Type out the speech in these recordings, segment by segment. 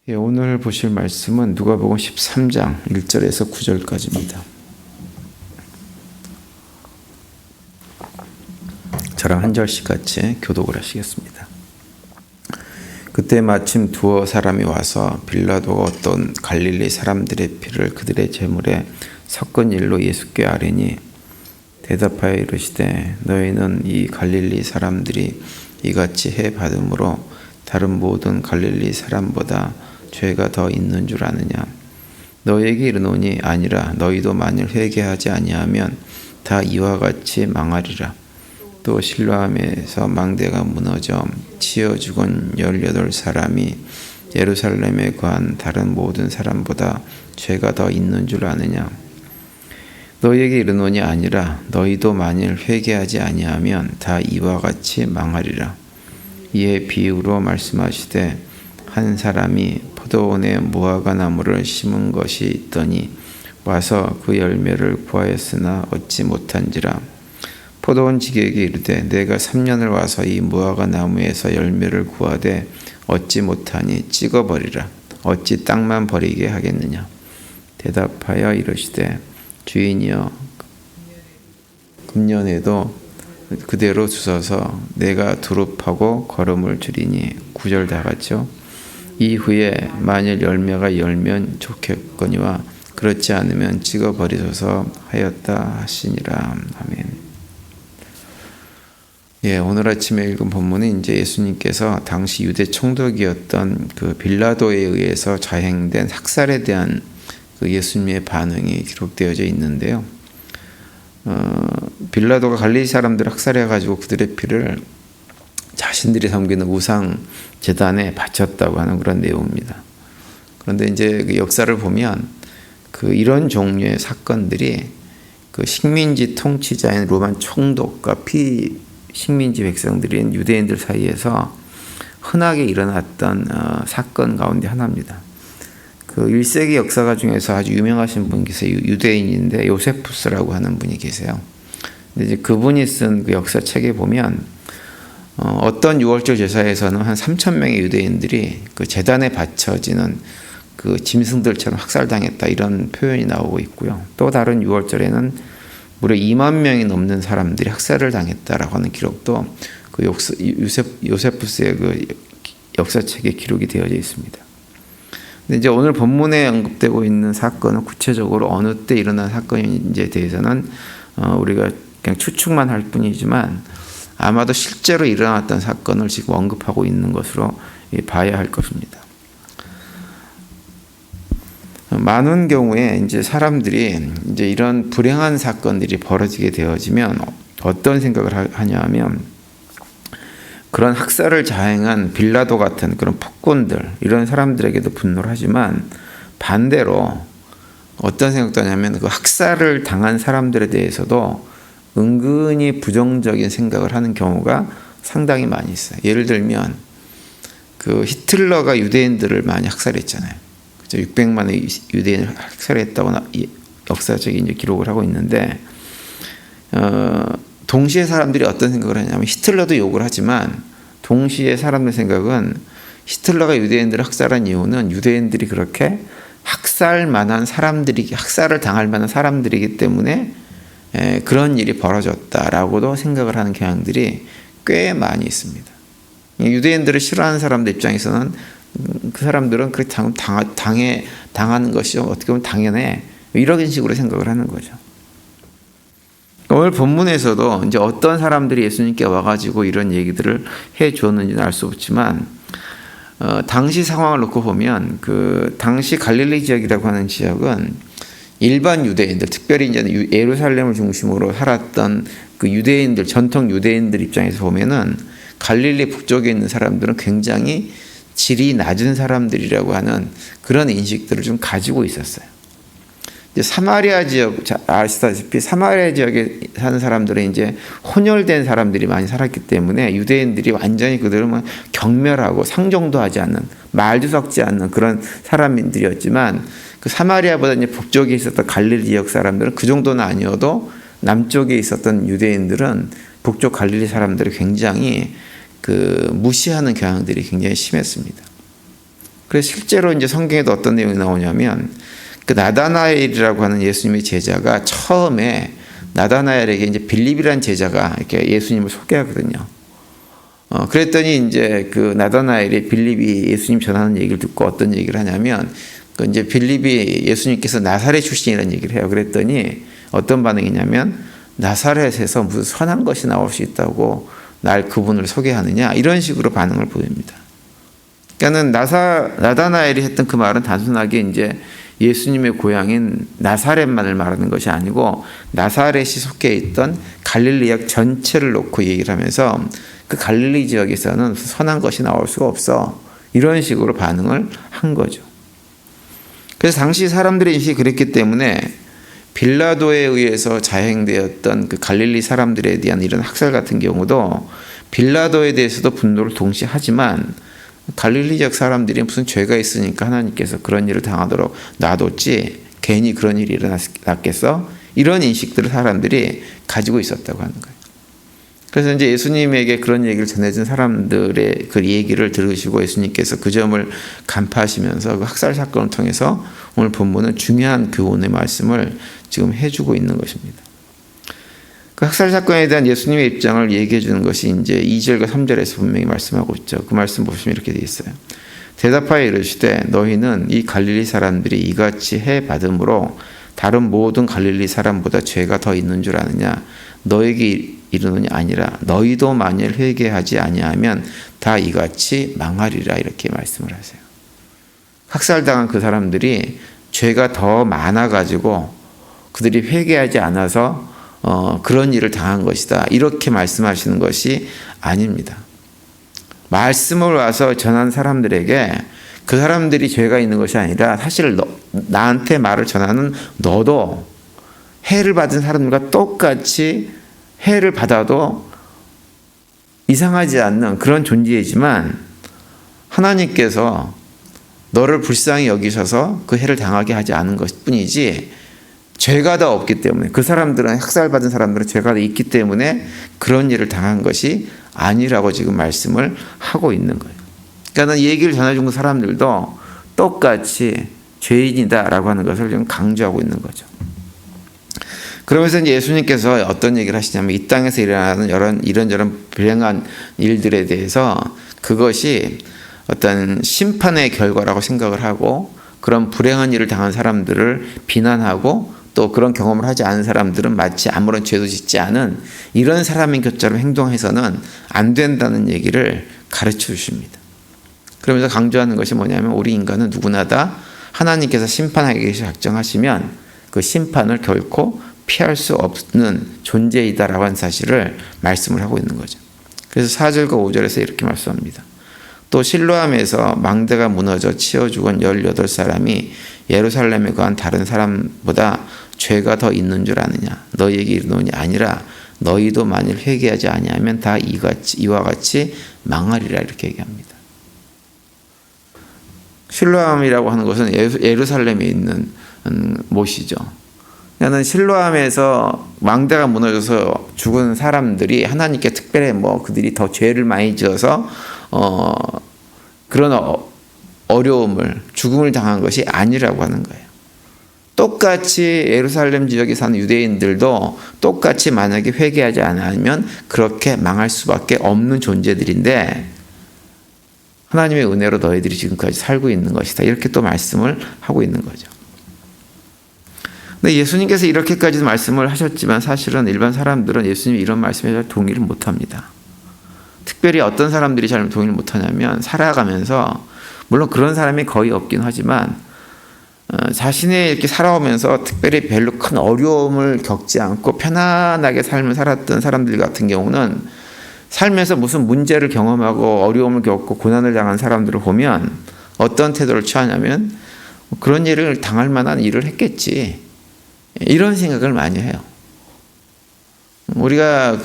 오늘 보실 말씀은 누가복음 13장 1절에서 9절까지입니다. 저랑 한 절씩 같이 교독을 하시겠습니다. 그때 마침 두어 사람이 와서 빌라도가 어떤 갈릴리 사람들의 피를 그들의 제물에 섞은 일로 예수께 아뢰니 대답하여 이르시되 너희는 이 갈릴리 사람들이 이같이 해 받음으로 다른 모든 갈릴리 사람보다 죄가 더 있는 줄 아느냐. 너희에게 이르노니 아니라 너희도 만일 회개하지 아니하면 다 이와 같이 망하리라. 또 실로암에서 망대가 무너져 치여 죽은 18사람이 예루살렘에 거한 다른 모든 사람보다 죄가 더 있는 줄 아느냐. 너희에게 이르노니 아니라 너희도 만일 회개하지 아니하면 다 이와 같이 망하리라. 이에 비유로 말씀하시되 한 사람이 포도원에 무화과 나무를 심은 것이 있더니 와서 그 열매를 구하였으나 얻지 못한지라. 포도원 지기에게 이르되 내가 3년을 와서 이 무화과 나무에서 열매를 구하되 얻지 못하니 찍어버리라. 어찌 땅만 버리게 하겠느냐. 대답하여 이르시되 주인이여 금년에도 그대로 주소서. 내가 두릅하고 거름을 주리니. 9절 다 같죠. 이후에 만일 열매가 열면 좋겠거니와 그렇지 않으면 찍어버리소서 하였다 하시니라. 아멘. 오늘 아침에 읽은 본문은 이제 예수님께서 당시 유대 총독이었던 그 빌라도에 의해서 자행된 학살에 대한 그 예수님의 반응이 기록되어져 있는데요. 빌라도가 갈릴리 사람들을 학살해가지고 그들의 피를 자신들이 섬기는 우상 제단에 바쳤다고 하는 그런 내용입니다. 그런데 이제 그 역사를 보면 그 이런 종류의 사건들이 그 식민지 통치자인 로마 총독과 피식민지 백성들인 유대인들 사이에서 흔하게 일어났던 사건 가운데 하나입니다. 그 1세기 역사가 중에서 아주 유명하신 분 계세요. 유대인인데 요세푸스라고 하는 분이 계세요. 근데 이제 그분이 쓴 그 역사책에 보면 어떤 유월절 제사에서는 한 3,000명의 유대인들이 그 제단에 바쳐지는 그 짐승들처럼 학살당했다 이런 표현이 나오고 있고요. 또 다른 유월절에는 무려 2만 명이 넘는 사람들이 학살을 당했다라고 하는 기록도 그 요세푸스의 그 역사책에 기록이 되어져 있습니다. 근데 이제 오늘 본문에 언급되고 있는 사건은 구체적으로 어느 때 일어난 사건인지에 대해서는 우리가 그냥 추측만 할 뿐이지만 아마도 실제로 일어났던 사건을 지금 언급하고 있는 것으로 봐야 할 것입니다. 많은 경우에 이제 사람들이 이제 이런 불행한 사건들이 벌어지게 되어지면 어떤 생각을 하냐 하면 그런 학살을 자행한 빌라도 같은 그런 폭군들 이런 사람들에게도 분노를 하지만 반대로 어떤 생각도 하냐면 그 학살을 당한 사람들에 대해서도 은근히 부정적인 생각을 하는 경우가 상당히 많이 있어요. 예를 들면 그 히틀러가 유대인들을 많이 학살했잖아요. 그죠? 600만의 유대인을 학살했다고 역사적인 이제 기록을 하고 있는데 동시에 사람들이 어떤 생각을 하냐면 히틀러도 욕을 하지만 동시에 사람의 생각은 히틀러가 유대인들을 학살한 이유는 유대인들이 그렇게 학살을 당할 만한 사람들이기 때문에 그런 일이 벌어졌다라고도 생각을 하는 경향들이 꽤 많이 있습니다. 유대인들을 싫어하는 사람들 입장에서는 그 사람들은 그렇게 당하는 것이 어떻게 보면 당연해 이런 식으로 생각을 하는 거죠. 오늘 본문에서도 이제 어떤 사람들이 예수님께 와가지고 이런 얘기들을 해 주었는지는 알 수 없지만 당시 상황을 놓고 보면 그 당시 갈릴리 지역이라고 하는 지역은 일반 유대인들, 특별히 이제 예루살렘을 중심으로 살았던 그 유대인들, 전통 유대인들 입장에서 보면은 갈릴리 북쪽에 있는 사람들은 굉장히 질이 낮은 사람들이라고 하는 그런 인식들을 좀 가지고 있었어요. 이제 사마리아 지역, 아시다시피 사마리아 지역에 사는 사람들은 이제 혼혈된 사람들이 많이 살았기 때문에 유대인들이 완전히 그들은 경멸하고 상종도 하지 않는, 말도 섞지 않는 그런 사람들이었지만 그 사마리아보다 이제 북쪽에 있었던 갈릴리 지역 사람들은 그 정도는 아니어도 남쪽에 있었던 유대인들은 북쪽 갈릴리 사람들을 굉장히 그 무시하는 경향들이 굉장히 심했습니다. 그래서 실제로 이제 성경에도 어떤 내용이 나오냐면 그 나다나엘이라고 하는 예수님의 제자가 처음에 나다나엘에게 이제 빌립이라는 제자가 이렇게 예수님을 소개하거든요. 그랬더니 이제 그 나다나엘이 빌립이 예수님 전하는 얘기를 듣고 어떤 얘기를 하냐면 그 이제 빌립이 예수님께서 나사렛 출신이라는 얘기를 해요. 그랬더니 어떤 반응이냐면 나사렛에서 무슨 선한 것이 나올 수 있다고 날 그분을 소개하느냐 이런 식으로 반응을 보입니다. 그러니까는 나다나엘이 했던 그 말은 단순하게 이제 예수님의 고향인 나사렛만을 말하는 것이 아니고 나사렛이 속해 있던 갈릴리 전체를 놓고 얘기를 하면서 그 갈릴리 지역에서는 선한 것이 나올 수가 없어 이런 식으로 반응을 한 거죠. 그래서 당시 사람들의 인식이 그랬기 때문에 빌라도에 의해서 자행되었던 그 갈릴리 사람들에 대한 이런 학살 같은 경우도 빌라도에 대해서도 분노를 동시에 하지만 갈릴리 지역 사람들이 무슨 죄가 있으니까 하나님께서 그런 일을 당하도록 놔뒀지 괜히 그런 일이 일어났겠어? 이런 인식들을 사람들이 가지고 있었다고 하는 거예요. 그래서 이제 예수님에게 그런 얘기를 전해준 사람들의 그 얘기를 들으시고 예수님께서 그 점을 간파하시면서 그 학살 사건을 통해서 오늘 본문은 중요한 교훈의 말씀을 지금 해주고 있는 것입니다. 그 학살 사건에 대한 예수님의 입장을 얘기해 주는 것이 이제 2절과 3절에서 분명히 말씀하고 있죠. 그 말씀 보시면 이렇게 되어 있어요. 대답하여 이르시되 너희는 이 갈릴리 사람들이 이같이 해 받음으로 다른 모든 갈릴리 사람보다 죄가 더 있는 줄 아느냐? 너에게 이르노니 아니라 너희도 만일 회개하지 아니하면 다 이같이 망하리라 이렇게 말씀을 하세요. 학살당한 그 사람들이 죄가 더 많아가지고 그들이 회개하지 않아서 그런 일을 당한 것이다. 이렇게 말씀하시는 것이 아닙니다. 말씀을 와서 전한 사람들에게 그 사람들이 죄가 있는 것이 아니라 사실 나한테 말을 전하는 너도 해를 받은 사람들과 똑같이 해를 받아도 이상하지 않는 그런 존재이지만 하나님께서 너를 불쌍히 여기셔서 그 해를 당하게 하지 않은 것뿐이지 죄가 더 없기 때문에 그 사람들은 학살받은 사람들은 죄가 더 있기 때문에 그런 일을 당한 것이 아니라고 지금 말씀을 하고 있는 거예요. 그러니까 이 얘기를 전해준 사람들도 똑같이 죄인이다라고 하는 것을 지금 강조하고 있는 거죠. 그러면서 이제 예수님께서 어떤 얘기를 하시냐면 이 땅에서 일어나는 이런저런 불행한 일들에 대해서 그것이 어떤 심판의 결과라고 생각을 하고 그런 불행한 일을 당한 사람들을 비난하고 또 그런 경험을 하지 않은 사람들은 마치 아무런 죄도 짓지 않은 이런 사람인 것처럼 행동해서는 안 된다는 얘기를 가르쳐 주십니다. 그러면서 강조하는 것이 뭐냐면 우리 인간은 누구나 다 하나님께서 심판하기 위해서 작정하시면 그 심판을 결코 피할 수 없는 존재이다라고 하는 사실을 말씀을 하고 있는 거죠. 그래서 4절과 5절에서 이렇게 말씀합니다. 또 실로암에서 망대가 무너져 치어 죽은 18사람이 예루살렘에 거한 다른 사람보다 죄가 더 있는 줄 아느냐? 너희에게 이르노니 아니라 너희도 만일 회개하지 아니하면 다 이와 같이 망하리라 이렇게 얘기합니다. 실로암이라고 하는 것은 예루살렘에 있는 못이죠. 나는 실로암에서 망대가 무너져서 죽은 사람들이 하나님께 특별히 그들이 더 죄를 많이 지어서 그런 어려움을 죽음을 당한 것이 아니라고 하는 거예요. 똑같이 예루살렘 지역에 사는 유대인들도 똑같이 만약에 회개하지 않으면 그렇게 망할 수밖에 없는 존재들인데 하나님의 은혜로 너희들이 지금까지 살고 있는 것이다. 이렇게 또 말씀을 하고 있는 거죠. 근데 예수님께서 이렇게까지 말씀을 하셨지만 사실은 일반 사람들은 예수님이 이런 말씀에 잘 동의를 못합니다. 특별히 어떤 사람들이 잘 동의를 못하냐면 살아가면서 물론 그런 사람이 거의 없긴 하지만 자신이 이렇게 살아오면서 특별히 별로 큰 어려움을 겪지 않고 편안하게 삶을 살았던 사람들 같은 경우는 살면서 무슨 문제를 경험하고 어려움을 겪고 고난을 당한 사람들을 보면 어떤 태도를 취하냐면 그런 일을 당할 만한 일을 했겠지 이런 생각을 많이 해요. 우리가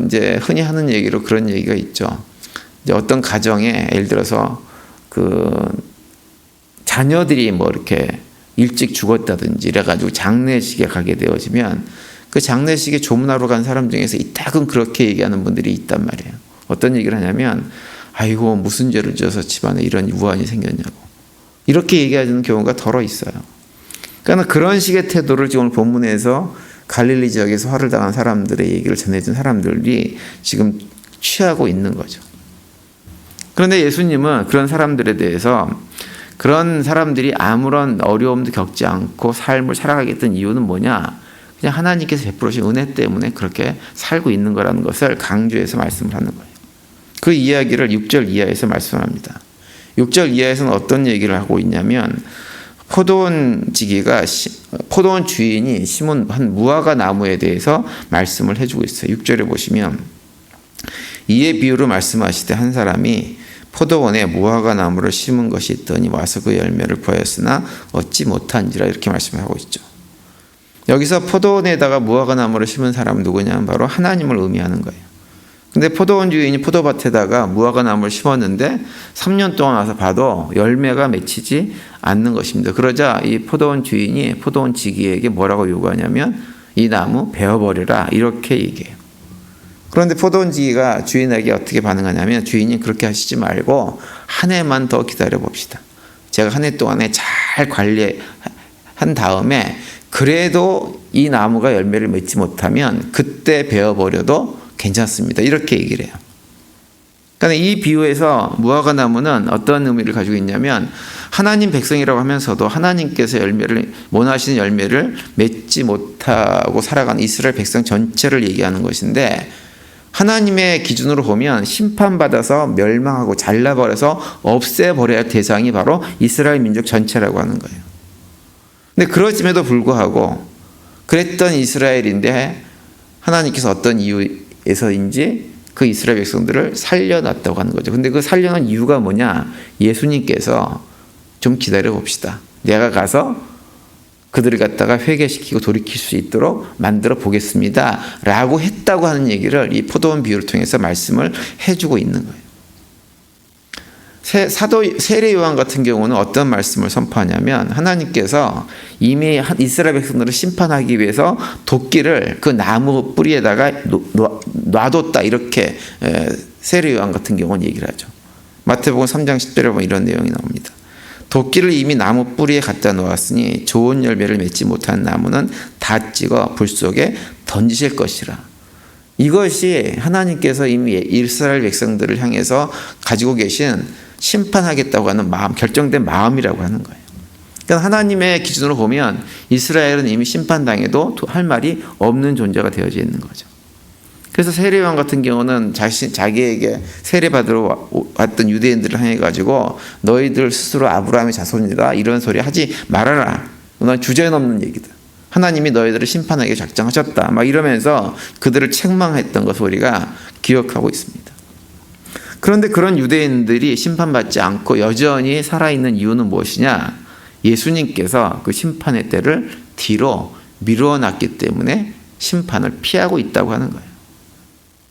이제 흔히 하는 얘기로 그런 얘기가 있죠. 이제 어떤 가정에 예를 들어서 자녀들이 이렇게 일찍 죽었다든지 이래가지고 장례식에 가게 되어지면 그 장례식에 조문하러 간 사람 중에서 이따금 그렇게 얘기하는 분들이 있단 말이에요. 어떤 얘기를 하냐면 아이고 무슨 죄를 지어서 집안에 이런 우환이 생겼냐고. 이렇게 얘기하는 경우가 더러 있어요. 그러니까 그런 식의 태도를 지금 오늘 본문에서 갈릴리 지역에서 화를 당한 사람들의 얘기를 전해준 사람들이 지금 취하고 있는 거죠. 그런데 예수님은 그런 사람들에 대해서 그런 사람들이 아무런 어려움도 겪지 않고 삶을 살아가겠다는 이유는 뭐냐? 그냥 하나님께서 베풀으신 은혜 때문에 그렇게 살고 있는 거라는 것을 강조해서 말씀을 하는 거예요. 그 이야기를 6절 이하에서 말씀합니다. 6절 이하에서는 어떤 얘기를 하고 있냐면 포도원 주인이 심은 한 무화과 나무에 대해서 말씀을 해주고 있어요. 6절에 보시면 이에 비유로 말씀하시되 한 사람이 포도원에 무화과 나무를 심은 것이 있더니 와서 그 열매를 보았으나 얻지 못한지라 이렇게 말씀하고 있죠. 여기서 포도원에다가 무화과 나무를 심은 사람은 누구냐면 바로 하나님을 의미하는 거예요. 근데 포도원 주인이 포도밭에다가 무화과 나무를 심었는데 3년 동안 와서 봐도 열매가 맺히지 않는 것입니다. 그러자 이 포도원 주인이 포도원 지기에게 뭐라고 요구하냐면 이 나무 베어버려라 이렇게 얘기해요. 그런데 포도원 지기가 주인에게 어떻게 반응하냐면 주인이 그렇게 하시지 말고 한 해만 더 기다려 봅시다. 제가 한 해 동안에 잘 관리한 다음에 그래도 이 나무가 열매를 맺지 못하면 그때 베어버려도 괜찮습니다. 이렇게 얘기를 해요. 그러니까 이 비유에서 무화과 나무는 어떤 의미를 가지고 있냐면 하나님 백성이라고 하면서도 하나님께서 원하시는 열매를 맺지 못하고 살아가는 이스라엘 백성 전체를 얘기하는 것인데 하나님의 기준으로 보면 심판받아서 멸망하고 잘라버려서 없애버려야 할 대상이 바로 이스라엘 민족 전체라고 하는 거예요. 근데 그렇음에도 불구하고 그랬던 이스라엘인데 하나님께서 어떤 이유에서인지 그 이스라엘 백성들을 살려놨다고 하는 거죠. 근데 그 살려놓은 이유가 뭐냐? 예수님께서 좀 기다려 봅시다. 내가 가서 그들을 갖다가 회개시키고 돌이킬 수 있도록 만들어 보겠습니다. 라고 했다고 하는 얘기를 이 포도원 비유를 통해서 말씀을 해주고 있는 거예요. 사도 세례 요한 같은 경우는 어떤 말씀을 선포하냐면 하나님께서 이미 이스라엘 백성들을 심판하기 위해서 도끼를 그 나무 뿌리에다가 놔뒀다 이렇게 세례 요한 같은 경우는 얘기를 하죠. 마태복음 3장 10절에 보면 이런 내용이 나옵니다. 도끼를 이미 나무 뿌리에 갖다 놓았으니 좋은 열매를 맺지 못한 나무는 다 찍어 불 속에 던지실 것이라. 이것이 하나님께서 이미 이스라엘 백성들을 향해서 가지고 계신 심판하겠다고 하는 마음, 결정된 마음이라고 하는 거예요. 그러니까 하나님의 기준으로 보면 이스라엘은 이미 심판당해도 할 말이 없는 존재가 되어져 있는 거죠. 그래서 세례요한 같은 경우는 자기에게 세례받으러 왔던 유대인들을 향해 가지고 너희들 스스로 아브라함의 자손이다 이런 소리 하지 말아라. 넌 주제넘는 얘기다. 하나님이 너희들을 심판하게 작정하셨다. 막 이러면서 그들을 책망했던 것 소리가 기억하고 있습니다. 그런데 그런 유대인들이 심판받지 않고 여전히 살아있는 이유는 무엇이냐? 예수님께서 그 심판의 때를 뒤로 미루어놨기 때문에 심판을 피하고 있다고 하는 거예요.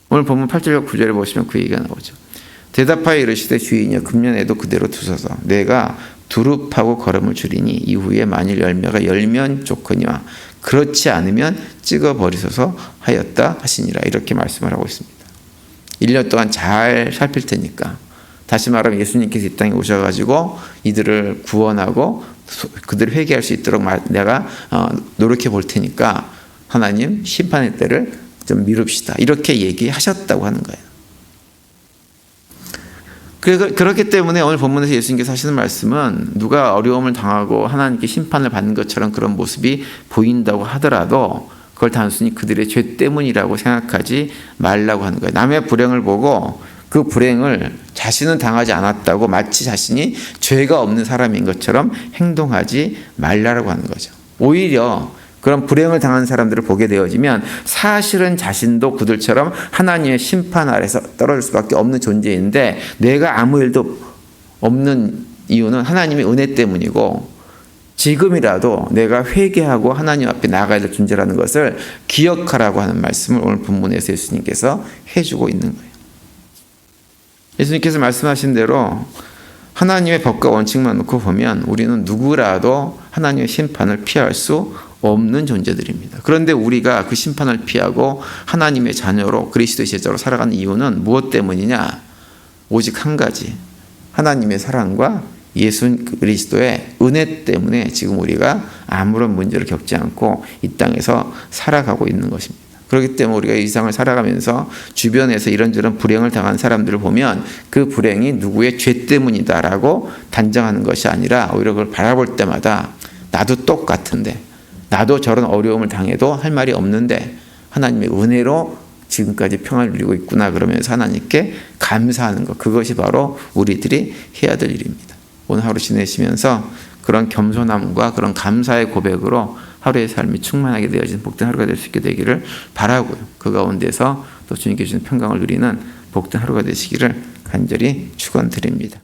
오늘 본문 8절과 9절에 보시면 그 얘기가 나오죠. 대답하여 이르시되 주인이여 금년에도 그대로 두소서 내가 두릅하고 거름을 줄이니 이후에 만일 열매가 열면 좋거니와 그렇지 않으면 찍어버리소서 하였다 하시니라 이렇게 말씀을 하고 있습니다. 1년 동안 잘 살필 테니까 다시 말하면 예수님께서 이 땅에 오셔가지고 이들을 구원하고 그들을 회개할 수 있도록 내가 노력해 볼 테니까 하나님 심판의 때를 좀 미룹시다 이렇게 얘기하셨다고 하는 거예요. 그렇기 때문에 오늘 본문에서 예수님께서 하시는 말씀은 누가 어려움을 당하고 하나님께 심판을 받는 것처럼 그런 모습이 보인다고 하더라도 그걸 단순히 그들의 죄 때문이라고 생각하지 말라고 하는 거예요. 남의 불행을 보고 그 불행을 자신은 당하지 않았다고 마치 자신이 죄가 없는 사람인 것처럼 행동하지 말라고 하는 거죠. 오히려 그런 불행을 당한 사람들을 보게 되어지면 사실은 자신도 그들처럼 하나님의 심판 아래서 떨어질 수밖에 없는 존재인데 내가 아무 일도 없는 이유는 하나님의 은혜 때문이고 지금이라도 내가 회개하고 하나님 앞에 나아가야 될 존재라는 것을 기억하라고 하는 말씀을 오늘 본문에서 예수님께서 해주고 있는 거예요. 예수님께서 말씀하신 대로 하나님의 법과 원칙만 놓고 보면 우리는 누구라도 하나님의 심판을 피할 수 없는 존재들입니다. 그런데 우리가 그 심판을 피하고 하나님의 자녀로 그리스도의 제자로 살아가는 이유는 무엇 때문이냐? 오직 한 가지. 하나님의 사랑과 예수 그리스도의 은혜 때문에 지금 우리가 아무런 문제를 겪지 않고 이 땅에서 살아가고 있는 것입니다. 그렇기 때문에 우리가 이 세상을 살아가면서 주변에서 이런저런 불행을 당한 사람들을 보면 그 불행이 누구의 죄 때문이다라고 단정하는 것이 아니라 오히려 그걸 바라볼 때마다 나도 똑같은데, 나도 저런 어려움을 당해도 할 말이 없는데 하나님의 은혜로 지금까지 평안을 누리고 있구나 그러면서 하나님께 감사하는 것, 그것이 바로 우리들이 해야 될 일입니다. 오늘 하루 지내시면서 그런 겸손함과 그런 감사의 고백으로 하루의 삶이 충만하게 되어진 복된 하루가 될 수 있게 되기를 바라고요. 그 가운데서 또 주님께 주신 평강을 누리는 복된 하루가 되시기를 간절히 축원드립니다.